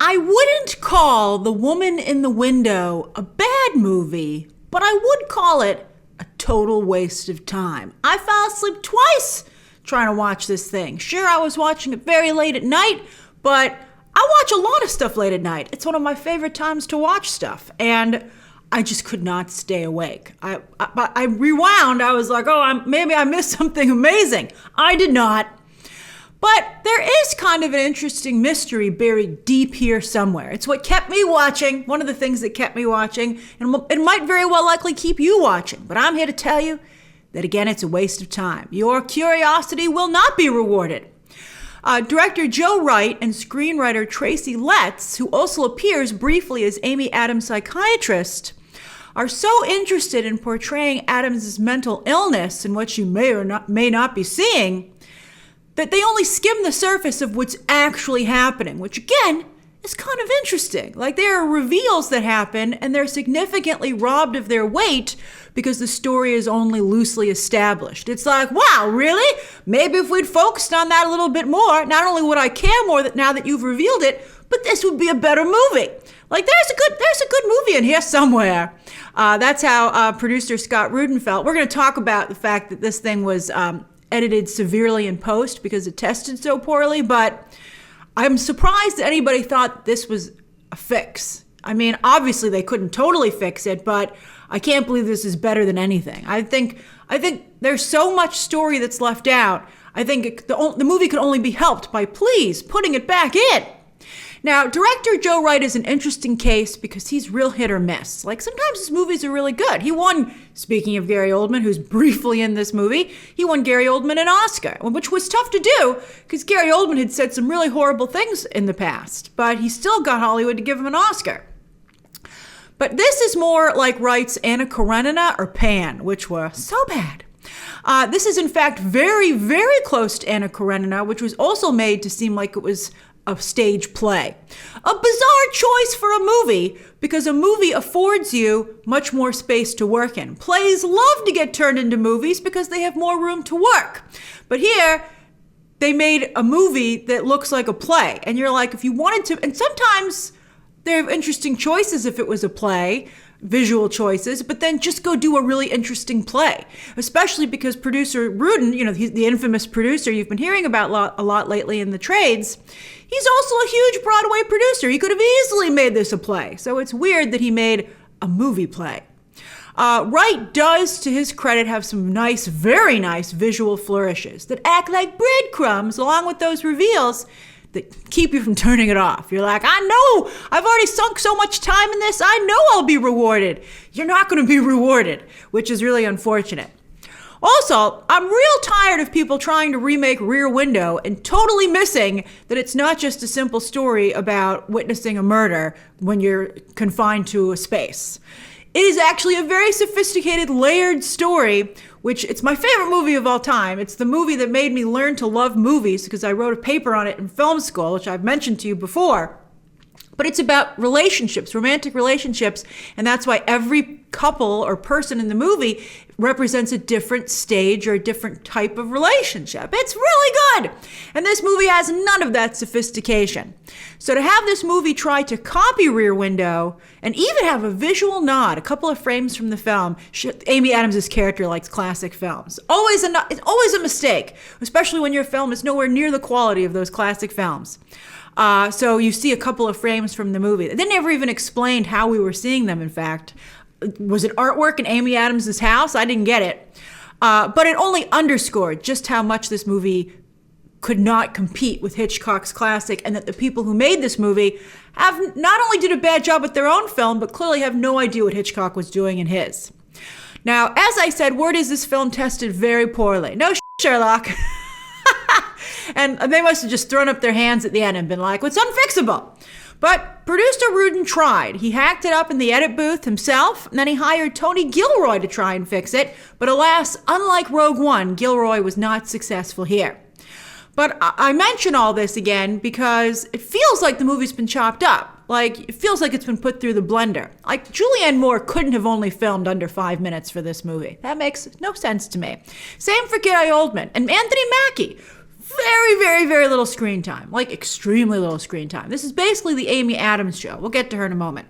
I wouldn't call The Woman in the Window a bad movie, but I would call it a total waste of time. I fell asleep twice trying to watch this thing. Sure, I was watching it very late at night, but I watch a lot of stuff late at night. It's one of my favorite times to watch stuff, and I just could not stay awake. I rewound. I was like, maybe I missed something amazing. I did not. But there is kind of an interesting mystery buried deep here somewhere. It's what kept me watching, one of the things that kept me watching, and it might very well likely keep you watching. But I'm here to tell you that, again, it's a waste of time. Your curiosity will not be rewarded. Director Joe Wright and screenwriter Tracy Letts, who also appears briefly as Amy Adams' psychiatrist, are so interested in portraying Adams' mental illness and what she may not be seeing that they only skim the surface of what's actually happening, which again is kind of interesting. Like, there are reveals that happen and they're significantly robbed of their weight because the story is only loosely established. It's like, wow, really? Maybe if we'd focused on that a little bit more, not only would I care more now that you've revealed it, but this would be a better movie. Like, there's a good movie in here somewhere. That's how producer Scott Rudin felt. We're going to talk about the fact that this thing was edited severely in post because it tested so poorly, but I'm surprised that anybody thought this was a fix. I mean, obviously they couldn't totally fix it, but I can't believe this is better than anything. I think there's so much story that's left out. I think the movie could only be helped by please putting it back in. Now, director Joe Wright is an interesting case because he's real hit or miss. Like, sometimes his movies are really good. He won, speaking of Gary Oldman, who's briefly in this movie, he won Gary Oldman an Oscar, which was tough to do because Gary Oldman had said some really horrible things in the past, but he still got Hollywood to give him an Oscar. But this is more like Wright's Anna Karenina or Pan, which were so bad. This is, in fact, very, very close to Anna Karenina, which was also made to seem like it was a stage play. A bizarre choice for a movie because a movie affords you much more space to work in. Plays love to get turned into movies because they have more room to work. But here, they made a movie that looks like a play. And you're like, if you wanted to, and sometimes they have interesting choices if it was a play, visual choices, but then just go do a really interesting play, especially because producer Rudin, he's the infamous producer you've been hearing about a lot lately in the trades. He's also a huge Broadway producer. He could have easily made this a play. So it's weird that he made a movie play. Wright does, to his credit, have some nice, very nice visual flourishes that act like breadcrumbs along with those reveals that keep you from turning it off. You're like, I know, I've already sunk so much time in this. I know I'll be rewarded. You're not going to be rewarded, which is really unfortunate. Also, I'm real tired of people trying to remake Rear Window and totally missing that it's not just a simple story about witnessing a murder when you're confined to a space. It is actually a very sophisticated, layered story, which it's my favorite movie of all time. It's the movie that made me learn to love movies because I wrote a paper on it in film school, which I've mentioned to you before. But it's about relationships, romantic relationships, and that's why every couple or person in the movie represents a different stage or a different type of relationship. It's really good. And this movie has none of that sophistication. So to have this movie try to copy Rear Window and even have a visual nod, a couple of frames from the film, Amy Adams' character likes classic films. It's always a mistake, especially when your film is nowhere near the quality of those classic films. So you see a couple of frames from the movie. They never even explained how we were seeing them, in fact. Was it artwork in Amy Adams' house? I didn't get it. But it only underscored just how much this movie could not compete with Hitchcock's classic, and that the people who made this movie have not only did a bad job with their own film, but clearly have no idea what Hitchcock was doing in his. Now, as I said, word is this film tested very poorly. No Sherlock. And they must have just thrown up their hands at the end and been like, it's unfixable. But producer Rudin tried. He hacked it up in the edit booth himself, and then he hired Tony Gilroy to try and fix it. But alas, unlike Rogue One, Gilroy was not successful here. But I mention all this again because it feels like the movie's been chopped up. Like, it feels like it's been put through the blender. Like, Julianne Moore couldn't have only filmed under 5 minutes for this movie. That makes no sense to me. Same for Gary Oldman and Anthony Mackie. very, very, very little screen time, like extremely little screen time. This is basically the Amy Adams show. We'll get to her in a moment.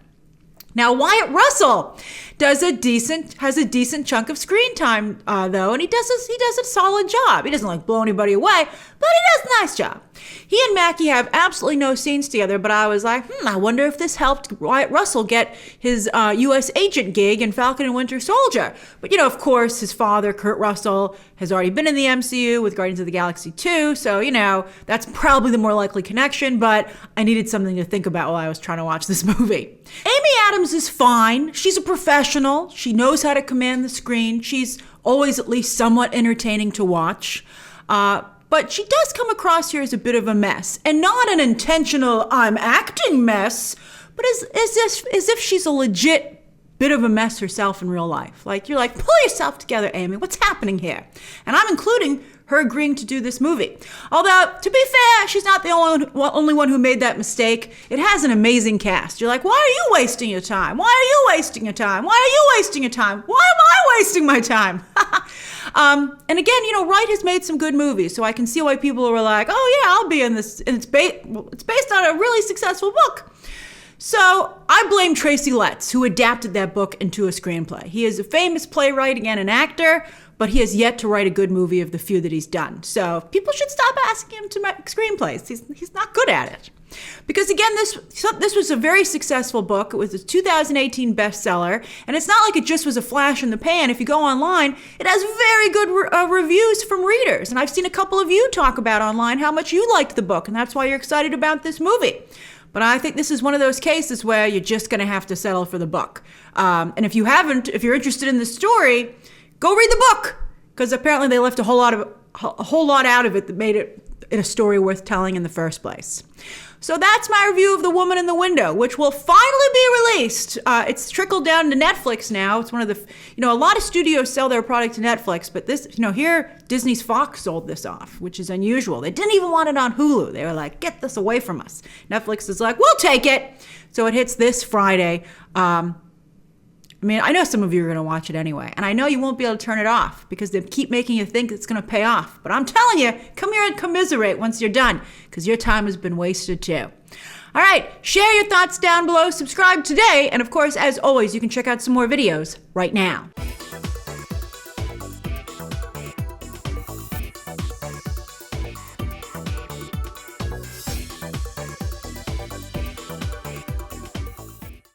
Now, Wyatt Russell has a decent chunk of screen time, though, and he does a solid job. He doesn't blow anybody away, but he does a nice job. He and Mackie have absolutely no scenes together, but I was like, I wonder if this helped Wyatt Russell get his U.S. agent gig in Falcon and Winter Soldier. But, of course, his father, Kurt Russell, has already been in the MCU with Guardians of the Galaxy 2, so, that's probably the more likely connection, but I needed something to think about while I was trying to watch this movie. Amy Adams is fine. She's a professional. She knows how to command the screen. She's always at least somewhat entertaining to watch. But she does come across here as a bit of a mess. And not an intentional, I'm acting mess, but as if she's a legit bit of a mess herself in real life. You're like, pull yourself together, Amy. What's happening here? And I'm including her agreeing to do this movie. Although, to be fair, she's not the only one who made that mistake. It has an amazing cast. You're like, why are you wasting your time? Why are you wasting your time? Why are you wasting your time? Why am I wasting my time? And again, Wright has made some good movies, so I can see why people were like, oh yeah, I'll be in this. And it's based on a really successful book. So I blame Tracy Letts, who adapted that book into a screenplay. He is a famous playwright and an actor, but he has yet to write a good movie of the few that he's done. So people should stop asking him to make screenplays. He's not good at it. Because again, this was a very successful book. It was a 2018 bestseller, and it's not like it just was a flash in the pan. If you go online, it has very good reviews from readers. And I've seen a couple of you talk about online how much you liked the book, and that's why you're excited about this movie. But I think this is one of those cases where you're just going to have to settle for the book. And if you're interested in the story, go read the book, because apparently they left a whole lot out of it that made it a story worth telling in the first place. So that's my review of The Woman in the Window, which will finally be released. It's trickled down to Netflix now. It's one of the, a lot of studios sell their product to Netflix, but this, here, Disney's Fox sold this off, which is unusual. They didn't even want it on Hulu. They were like, get this away from us. Netflix is like, we'll take it. So it hits this Friday. I know some of you are going to watch it anyway, and I know you won't be able to turn it off because they keep making you think it's going to pay off. But I'm telling you, come here and commiserate once you're done, because your time has been wasted too. All right, share your thoughts down below, subscribe today, and of course, as always, you can check out some more videos right now.